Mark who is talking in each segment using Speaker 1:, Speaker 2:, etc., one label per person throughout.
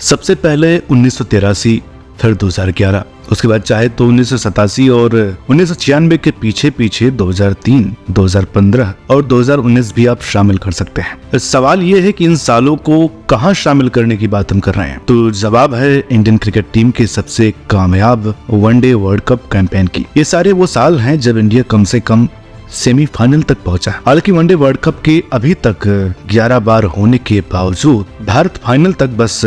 Speaker 1: सबसे पहले 1983, फिर 2011, उसके बाद चाहे तो 1987 और 1996 के पीछे पीछे 2003, 2015 और 2019 भी आप शामिल कर सकते हैं। सवाल ये है कि इन सालों को कहां शामिल करने की बात हम कर रहे हैं, तो जवाब है इंडियन क्रिकेट टीम के सबसे कामयाब वनडे वर्ल्ड कप कैंपेन की। ये सारे वो साल हैं जब इंडिया कम से कम सेमीफाइनल तक पहुंचा। हालांकि वनडे वर्ल्ड कप के अभी तक 11 बार होने के बावजूद भारत फाइनल तक बस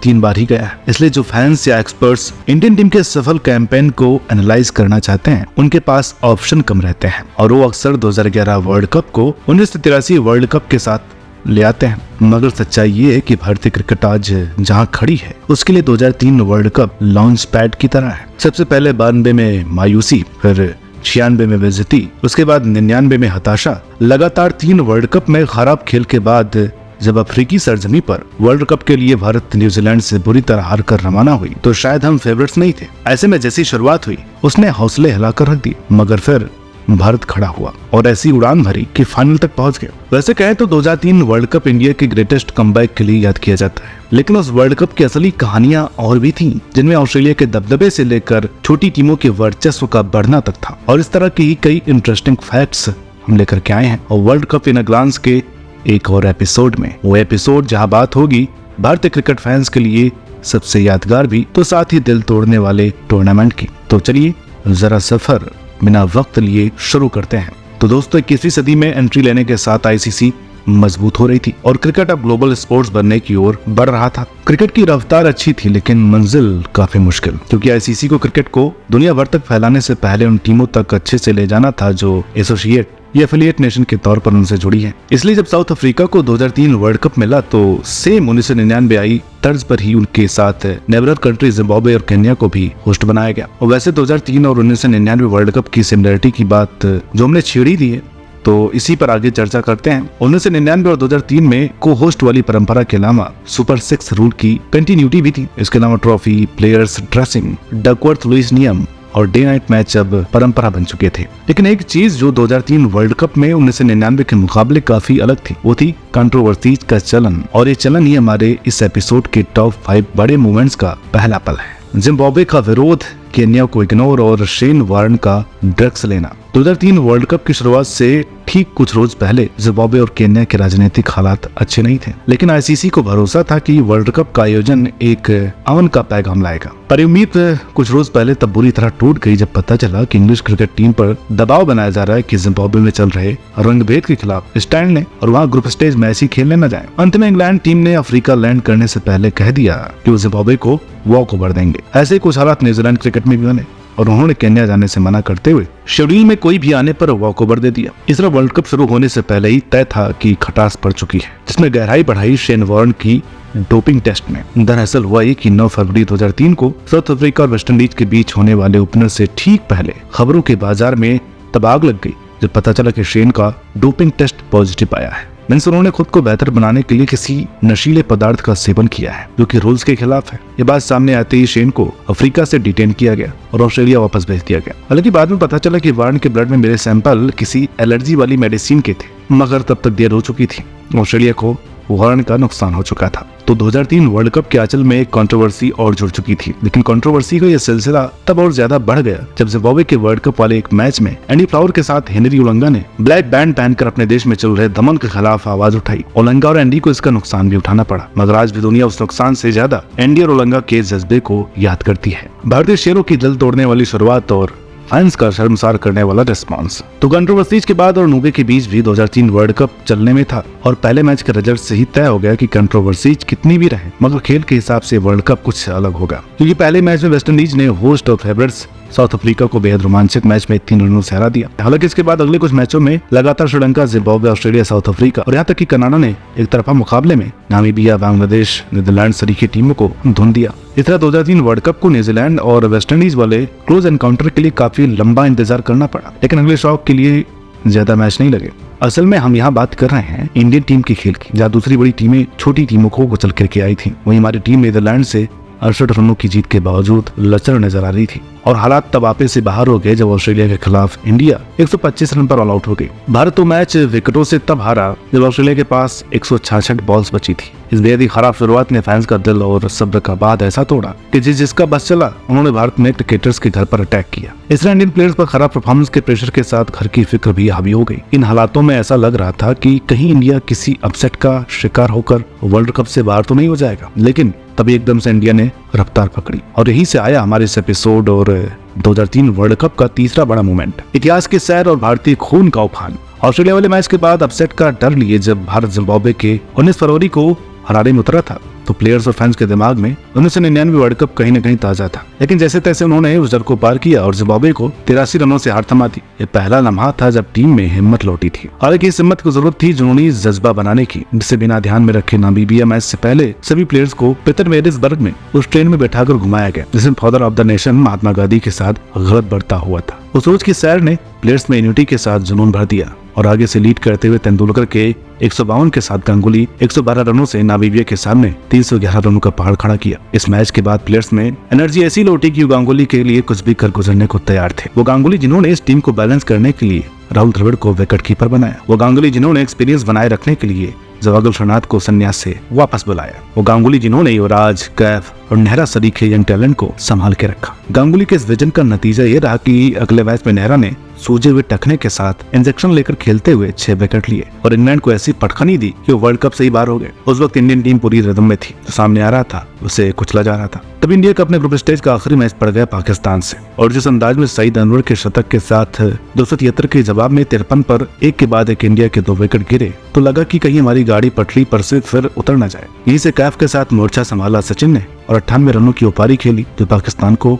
Speaker 1: 3 बार ही गया है। इसलिए जो फैंस या एक्सपर्ट्स इंडियन टीम के सफल कैंपेन को एनालाइज करना चाहते हैं, उनके पास ऑप्शन कम रहते हैं और वो अक्सर 2011 वर्ल्ड कप को 1983 वर्ल्ड कप के साथ ले आते हैं। मगर सच्चाई ये है कि भारतीय क्रिकेट आज जहां खड़ी है उसके लिए 2003 वर्ल्ड कप लॉन्च पैड की तरह है। सबसे पहले 92 में मायूसी, फिर 96 में बेइज्जती, उसके बाद 99 में हताशा। लगातार 3 वर्ल्ड कप में खराब खेल के बाद जब अफ्रीकी सरजमी पर वर्ल्ड कप के लिए भारत न्यूजीलैंड से बुरी तरह हार कर रवाना हुई तो शायद हम फेवरेट्स नहीं थे। ऐसे में जैसी शुरुआत हुई उसने हौसले हिलाकर रख दिए, मगर फिर भारत खड़ा हुआ और ऐसी उड़ान भरी कि फाइनल तक पहुंच गया। वैसे कहें तो 2003 वर्ल्ड कप इंडिया के ग्रेटेस्ट कमबैक के लिए याद किया जाता है, लेकिन उस वर्ल्ड कप की असली कहानियां और भी थीं, जिनमें ऑस्ट्रेलिया के दबदबे से लेकर छोटी टीमों के वर्चस्व का बढ़ना तक था। और इस तरह की ही कई इंटरेस्टिंग फैक्ट्स हम लेकर के आए हैं और world cup in a glance के एक और एपिसोड में, वो एपिसोड जहां बात होगी भारतीय क्रिकेट फैंस के लिए सबसे यादगार भी तो साथ ही दिल तोड़ने वाले टूर्नामेंट की। तो चलिए जरा सफर बिना वक्त लिए शुरू करते हैं। तो दोस्तों, 21वीं सदी में एंट्री लेने के साथ आईसीसी मजबूत हो रही थी और क्रिकेट अब ग्लोबल स्पोर्ट्स बनने की ओर बढ़ रहा था। क्रिकेट की रफ्तार अच्छी थी लेकिन मंजिल काफी मुश्किल, क्योंकि आईसीसी को क्रिकेट को दुनिया भर तक फैलाने से पहले उन टीमों तक अच्छे से ले जाना था जो एसोसिएट या एफिलिएट नेशन के तौर पर उनसे जुड़ी है। इसलिए जब साउथ अफ्रीका को 2003 वर्ल्ड कप मिला तो सेम 1999 आई तर्ज पर ही उनके साथ नेबरर कंट्री जिम्बाब्वे और केन्या को भी होस्ट बनाया गया। और वैसे 2003 और 1999 वर्ल्ड कप की सिमिलरिटी की बात जो हमने छेड़ी दी है, तो इसी पर आगे चर्चा करते हैं। 1999 और 2003 में को होस्ट वाली परंपरा के अलावा सुपर 6 रूल की कंटिन्यूटी भी थी। इसके अलावा trophy, players, dressing, Duckworth Lewis नियम और डे नाइट मैच अब परंपरा बन चुके थे। लेकिन एक चीज जो 2003 वर्ल्ड कप में 1999 के मुकाबले काफी अलग थी, वो थी कंट्रोवर्सीज का चलन। और ये चलन ही हमारे इस एपिसोड के टॉप 5 बड़े मूवमेंट्स का पहला पल है। जिम्बाब्वे का विरोध, केन्या को इग्नोर और शेन वार्न का ड्रग्स लेना। 2003 वर्ल्ड कप की शुरुआत से ठीक कुछ रोज पहले जिम्बाब्वे और केन्या के राजनीतिक हालात अच्छे नहीं थे, लेकिन आईसीसी को भरोसा था कि वर्ल्ड कप का आयोजन एक अमन का पैगाम लाएगा। पर उम्मीद कुछ रोज पहले तब बुरी तरह टूट गई जब पता चला कि इंग्लिश क्रिकेट टीम पर दबाव बनाया जा रहा है कि जिम्बाब्वे में चल रहे रंगभेद के खिलाफ स्टैंड लें और वहां ग्रुप स्टेज मैच ही खेलने न जाए। अंत में इंग्लैंड टीम ने अफ्रीका लैंड करने से पहले कह दिया कि वो जिम्बाब्वे को वॉक ओवर देंगे। ऐसे कुछ हालात न्यूजीलैंड क्रिकेट में भी बने और उन्होंने केन्या जाने से मना करते हुए शेड्यूल में कोई भी आने पर वॉक ओवर दे दिया। इस तरह वर्ल्ड कप शुरू होने से पहले ही तय था कि खटास पड़ चुकी है, जिसमें गहराई बढ़ाई शेन वार्न की डोपिंग टेस्ट में। दरअसल हुआ ये कि 9 फरवरी 2003 को साउथ अफ्रीका और वेस्टइंडीज के बीच होने वाले ओपनर से ठीक पहले खबरों के बाजार में तब आग लग गई जब पता चला कि शेन का डोपिंग टेस्ट पॉजिटिव आया है। मींस उन्होंने खुद को बेहतर बनाने के लिए किसी नशीले पदार्थ का सेवन किया है, जो कि रूल्स के खिलाफ है। ये बात सामने आते ही शेन को अफ्रीका से डिटेन किया गया और ऑस्ट्रेलिया वापस भेज दिया गया। हालांकि बाद में पता चला कि वार्न के ब्लड में मिले सैंपल किसी एलर्जी वाली मेडिसिन के थे, मगर तब तक देर हो चुकी थी। ऑस्ट्रेलिया को वार्न का नुकसान हो चुका था। तो 2003 वर्ल्ड कप के आंचल में एक कंट्रोवर्सी और जुड़ चुकी थी, लेकिन कंट्रोवर्सी का यह सिलसिला तब और ज्यादा बढ़ गया जब जिम्बाब्वे के वर्ल्ड कप वाले एक मैच में एंडी फ्लावर के साथ हेनरी ओलंगा ने ब्लैक बैंड पहनकर अपने देश में चल रहे दमन के खिलाफ आवाज उठाई। ओलंगा और एंडी को इसका नुकसान भी उठाना पड़ा, मगर आज भी दुनिया उस नुकसान से ज्यादा एंडी और ओलंगा के जज्बे को याद करती है। भारतीय शेरों की दिल तोड़ने वाली शुरुआत और फैंस का शर्मसार करने वाला रिस्पांस। तो कंट्रोवर्सीज के बाद और नुबे के बीच भी 2003 वर्ल्ड कप चलने में था और पहले मैच के रिजल्ट से ही तय हो गया कि कंट्रोवर्सीज कितनी भी रहे, मगर खेल के हिसाब से वर्ल्ड कप कुछ अलग होगा। क्योंकि पहले मैच में वेस्टइंडीज ने होस्ट और फेवरेट्स साउथ अफ्रीका को बेहद रोमांचक मैच में 3 रनों से हरा दिया। हालांकि इसके बाद अगले कुछ मैचों में लगातार Sri Lanka, Zimbabwe, Australia, south Africa और यहाँ तक कि कनाडा ने एक तरफा मुकाबले में नामीबिया, बांग्लादेश, नीदरलैंड सरीखे टीमों को धुन दिया। इस तरह 2003 वर्ल्ड कप को न्यूजीलैंड और वेस्टइंडीज वाले क्लोज एनकाउंटर के लिए काफी लंबा इंतजार करना पड़ा, लेकिन अगले शौक के लिए ज्यादा मैच नहीं लगे। असल में हम यहाँ बात कर रहे हैं इंडियन टीम के खेल की, जहाँ दूसरी बड़ी टीमें छोटी टीमों को कुचल करके आई थी। वहीं हमारी टीम नीदरलैंड से 68 रनों की जीत के बावजूद लचर नजर आ रही थी और हालात तब आपे से बाहर हो गए जब ऑस्ट्रेलिया के खिलाफ इंडिया 125 रन पर ऑल आउट हो गई। भारत तो मैच विकेटों से तब हारा जब ऑस्ट्रेलिया के पास 166 बॉल्स बची थी। इस बेहद ही खराब शुरुआत ने फैंस का दिल और सब्र का बांध ऐसा तोड़ा कि जिसका बस चला उन्होंने भारत में क्रिकेटर्स के घर पर अटैक किया। इस तरह इंडियन प्लेयर्स पर खराब परफॉर्मेंस के प्रेशर के साथ घर की फिक्र भी हावी हो गई। इन हालातों में ऐसा लग रहा था कि कहीं इंडिया किसी अपसेट का शिकार होकर वर्ल्ड कप से बाहर तो नहीं हो जाएगा, लेकिन तभी एकदम से इंडिया ने रफ्तार पकड़ी और यहीं से आया हमारे इस एपिसोड और 2003 वर्ल्ड कप का तीसरा बड़ा मोमेंट, इतिहास के सैर और भारतीय खून का उफान। ऑस्ट्रेलिया वाले मैच के बाद अपसेट का डर लिए जब भारत जिम्बाब्वे के 19 फरवरी को हराने में उतरा था तो प्लेयर्स और फैंस के दिमाग में 1999 वर्ल्ड कप कहीं न कहीं ताजा था, लेकिन जैसे तैसे उन्होंने उस डर को पार किया और जिम्बाब्वे को 83 रनों से हार थमा दी। ये पहला लम्हा था जब टीम में हिम्मत लौटी थी। हालांकि इस हिम्मत को जरूरत थी जुनूनी जज्बा बनाने की, जिसे बिना ध्यान में रखे नामीबिया मैच से पहले सभी प्लेयर्स को पीटरमेरिट्जबर्ग में उस ट्रेन में बैठाकर घुमाया गया जिसमें father of the nation Mahatma Gandhi के साथ गलत बढ़ता हुआ था। उस रोज की सैर ने प्लेयर्स में यूनिटी के साथ जुनून भर दिया और आगे से लीड करते हुए तेंदुलकर के 152 के साथ गांगुली 112 रनों से नामीबिया के सामने 311 रनों का पहाड़ खड़ा किया। इस मैच के बाद प्लेयर्स में एनर्जी ऐसी लौटी कि गांगुली के लिए कुछ भी कर गुजरने को तैयार थे। वो गांगुली जिन्होंने इस टीम को बैलेंस करने के लिए राहुल द्रविड़ को विकेट कीपर बनाया, वो गांगुली जिन्होंने एक्सपीरियंस बनाए रखने के लिए जवागल श्रीनाथ को संन्यास से वापस बुलाया, वो गांगुली जिन्होंने युवराज, कैफ और नेहरा सरीखे यंग टैलेंट को संभाल के रखा। गांगुली के इस विजन का नतीजा ये रहा कि अगले मैच में नेहरा ने सूजे हुए टखने के साथ इंजेक्शन लेकर खेलते हुए 6 विकेट लिए और इंग्लैंड को ऐसी पटखनी दी कि वो वर्ल्ड कप से ही बाहर हो गए। उस वक्त इंडियन टीम पूरी रिदम में थी, जो सामने आ रहा था उसे कुचला जा रहा था। तब इंडिया का अपने ग्रुप स्टेज का आखिरी मैच पड़ गया पाकिस्तान से और जिस अंदाज में सईद अनवर के शतक के साथ 273 के जवाब में 53 पर एक के बाद एक इंडिया के 2 विकेट गिरे तो लगा कि कहीं हमारी गाड़ी पटरी पर से फिर उतर न जाए। यहीं से कैफ के साथ मोर्चा संभाला सचिन ने और 98 रनों की उपारी खेली जो पाकिस्तान को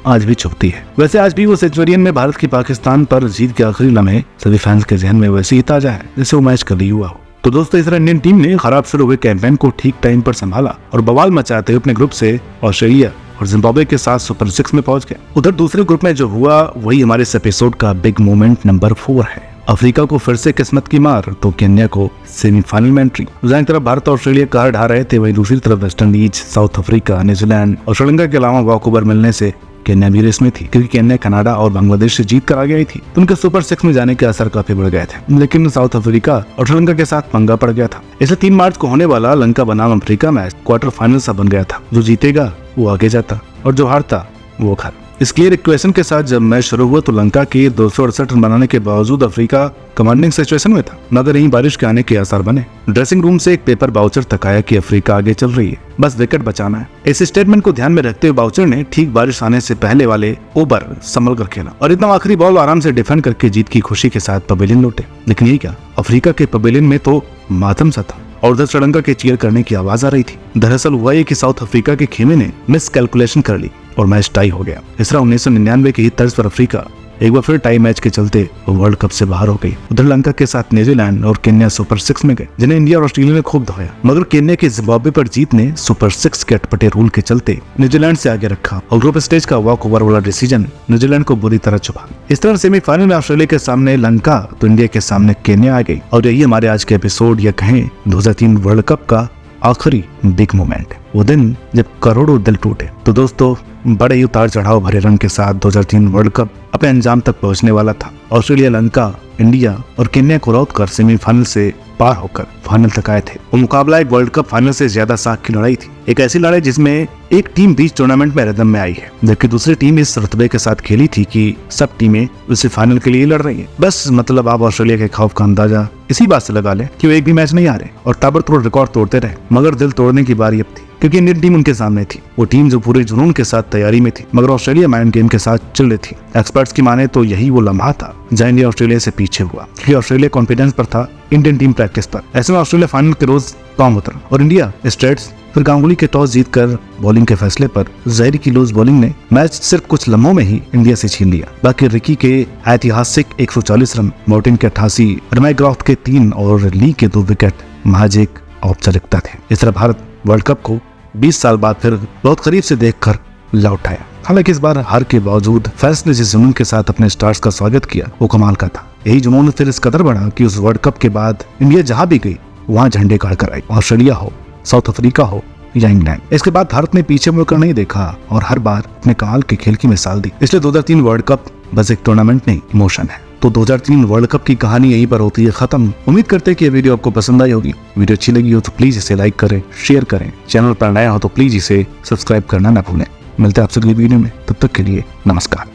Speaker 1: आज भी चुभती है। वैसे आज भी वो सेंचुरियन में भारत की पाकिस्तान पर जीत के आखिरी लम्हे सभी फैंस के जहन में वैसे ही ताजा है जैसे वो मैच कभी हुआ हो। तो दोस्तों, इस तरह इंडियन टीम ने खराब शुरू हुए कैंपेन को ठीक टाइम पर संभाला और बवाल मचाते हुए अपने ग्रुप से ऑस्ट्रेलिया और जिम्बाब्वे के साथ सुपर 6 में पहुंच गए। उधर दूसरे ग्रुप में जो हुआ वही हमारे इस एपिसोड का बिग मोमेंट नंबर 4 है। अफ्रीका को फिर से किस्मत की मार तो केन्या को सेमीफाइनल में एंट्री। एक तरफ भारत और ऑस्ट्रेलिया कार ढा रहे थे, वहीं दूसरी तरफ West Indies, south Africa, New Zealand और श्रीलंका के अलावा वॉकओवर मिलने से केन्या भी रेस में थी क्योंकि केन्या कनाडा और बांग्लादेश से जीत कर आगे आई थी तो उनके सुपर 6 में जाने के असर काफी बढ़ गए थे। लेकिन साउथ अफ्रीका और श्रीलंका के साथ पंगा पड़ गया था। इसलिए 3 मार्च को होने वाला लंका बनाम अफ्रीका मैच क्वार्टर फाइनल सा बन गया था। जो जीतेगा वो आगे जाता और जो हारता वो घर। इस क्लियर इक्वेशन के साथ जब मैच शुरू हुआ तो लंका के 268 रन बनाने के बावजूद अफ्रीका कमांडिंग सिचुएशन में था, मगर यहीं बारिश के आने के आसार बने। ड्रेसिंग रूम से एक पेपर बाउचर तक आया कि अफ्रीका आगे चल रही है, बस विकेट बचाना है। इस स्टेटमेंट को ध्यान में रखते हुए बाउचर ने ठीक बारिश आने से पहले वाले ओवर संभल कर खेला और इतना आखिरी बॉल आराम से डिफेंड करके जीत की खुशी के साथ पवेलियन लौटे। लेकिन ये क्या, अफ्रीका के पवेलियन में तो मातम सा था और उधर श्रीलंका के चीयर करने की आवाज आ रही थी। दरअसल हुआ ये कि साउथ अफ्रीका के खेमे ने मिस कैलकुलेशन कर ली और मैच टाई हो गया। इस तरह 1999 की ही तर्ज पर अफ्रीका एक बार फिर टाई मैच के चलते वर्ल्ड कप से बाहर हो गई। उधर लंका के साथ न्यूजीलैंड और केन्या सुपर 6 में गए, जिन्हें इंडिया और ऑस्ट्रेलिया ने खूब धोया, मगर केन्या के जिम्बाब्वे पर जीत ने सुपर 6 के अटपटे रूल के चलते न्यूजीलैंड से आगे रखा और ग्रुप स्टेज का वॉक ओवर वाला डिसीजन न्यूजीलैंड को बुरी तरह चुभा। इस तरह सेमीफाइनल में ऑस्ट्रेलिया के सामने लंका तो इंडिया के सामने केन्या आ गई और यही हमारे आज के एपिसोड या कहें 2003 वर्ल्ड कप का आखिरी बिग मोमेंट, वो दिन जब करोड़ों दिल टूटे। तो दोस्तों, बड़े ही उतार चढ़ाव भरे रंग के साथ 2003 वर्ल्ड कप अपने अंजाम तक पहुंचने वाला था। ऑस्ट्रेलिया, लंका, इंडिया और केन्या को रौंद कर सेमीफाइनल से पार होकर फाइनल तक आए थे। वो मुकाबला एक वर्ल्ड कप फाइनल से ज्यादा साख की लड़ाई थी, एक ऐसी लड़ाई जिसमें एक टीम बीच टूर्नामेंट में रिदम में आई है, जबकि दूसरी टीम इस रुतबे के साथ खेली थी कि सब टीमें उसे फाइनल के लिए लड़ रही है। बस मतलब आप ऑस्ट्रेलिया के खौफ का अंदाजा इसी बात से लगा ले कि वो एक भी मैच नहीं हारे और ताबड़तोड़ रिकॉर्ड तोड़ते रहे, मगर दिल तोड़ने की बारी अब थी क्योंकि इंडियन टीम उनके सामने थी। वो टीम जो पूरे जुनून के साथ तैयारी में थी, मगर ऑस्ट्रेलिया माइंड गेम के साथ चल रही थी। एक्सपर्ट्स की माने तो यही वो लम्हा था जहां इंडिया ऑस्ट्रेलिया से पीछे हुआ, क्योंकि ऑस्ट्रेलिया कॉन्फिडेंस पर था, इंडियन टीम प्रैक्टिस पर। ऐसे में ऑस्ट्रेलिया फाइनल के रोज कॉम उतरा और इंडिया स्ट्रेट्स फिर गांगुली के टॉस जीतकर बॉलिंग के फैसले पर जहरी की लूज बॉलिंग ने मैच सिर्फ कुछ लम्हों में ही इंडिया से छीन लिया। बाकी रिकी के ऐतिहासिक 140 रन, मार्टिन के 88, रमाइक्रॉफ्ट के 3 और ली के 2 विकेट महज एक औपचारिकता थे। इस तरह भारत वर्ल्ड कप को 20 साल बाद फिर बहुत करीब से देखकर लौट आया। हालांकि इस बार हार के बावजूद फैंस ने जिस जुनून के साथ अपने स्टार्स का स्वागत किया वो कमाल का था। यही जुनून फिर इस कदर बढ़ा कि उस वर्ल्ड कप के बाद इंडिया जहां भी गई वहां झंडे गाड़ कर आई। ऑस्ट्रेलिया हो, साउथ अफ्रीका हो या इंग्लैंड। इसके बाद भारत ने पीछे मुड़कर नहीं देखा और हर बार अपने कमाल के खेल की मिसाल दी। इसलिए 2003 वर्ल्ड कप बस एक टूर्नामेंट नहीं, इमोशन है। तो 2003 वर्ल्ड कप की कहानी यहीं पर होती है खत्म। उम्मीद करते हैं कि ये वीडियो आपको पसंद आई होगी। वीडियो अच्छी लगी हो तो प्लीज इसे लाइक करें, शेयर करें। चैनल पर नया हो तो प्लीज इसे सब्सक्राइब करना ना भूलें। मिलते हैं आपसे अगली वीडियो में, तब तक के लिए नमस्कार।